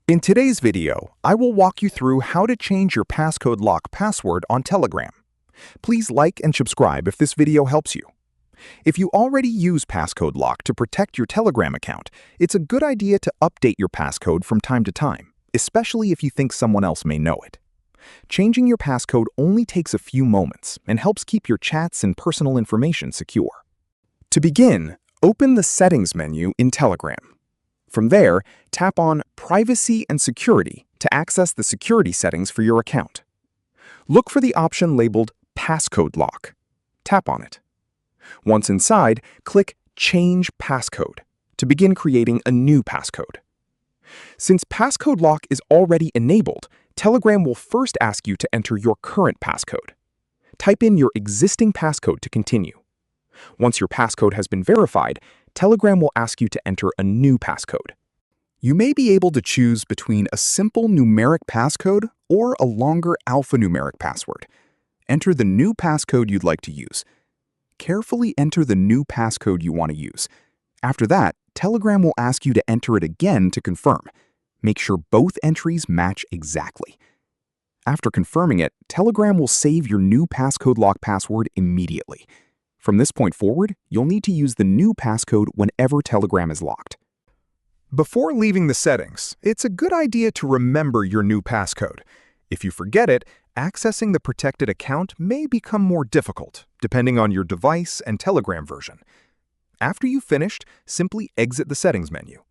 In today's video, I will walk you through how to change your passcode lock password on Telegram. Please like and subscribe if this video helps you. If you already use Passcode Lock to protect your Telegram account, it's a good idea to update your passcode from time to time, especially if you think someone else may know it. Changing your passcode only takes a few moments and helps keep your chats and personal information secure. To begin, open the Settings menu in Telegram. From there, tap on Privacy and Security to access the security settings for your account. Look for the option labeled Passcode Lock. Tap on it. Once inside, click Change Passcode to begin creating a new passcode. Since Passcode Lock is already enabled, Telegram will first ask you to enter your current passcode. Type in your existing passcode to continue. Once your passcode has been verified, Telegram will ask you to enter a new passcode. You may be able to choose between a simple numeric passcode or a longer alphanumeric password. Enter the new passcode you'd like to use. Carefully enter the new passcode you want to use. After that, Telegram will ask you to enter it again to confirm. Make sure both entries match exactly. After confirming it, Telegram will save your new Passcode Lock password immediately. From this point forward, you'll need to use the new passcode whenever Telegram is locked. Before leaving the settings, it's a good idea to remember your new passcode. If you forget it, accessing the protected account may become more difficult, depending on your device and Telegram version. After you've finished, simply exit the settings menu.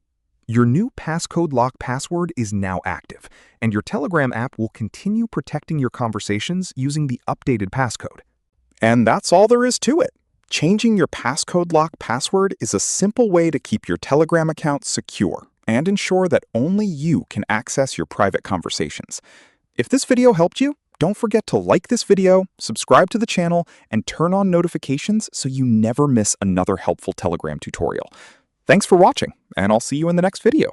Your new Passcode Lock password is now active, and your Telegram app will continue protecting your conversations using the updated passcode. And that's all there is to it. Changing your Passcode Lock password is a simple way to keep your Telegram account secure and ensure that only you can access your private conversations. If this video helped you, don't forget to like this video, subscribe to the channel, and turn on notifications so you never miss another helpful Telegram tutorial. Thanks for watching, and I'll see you in the next video.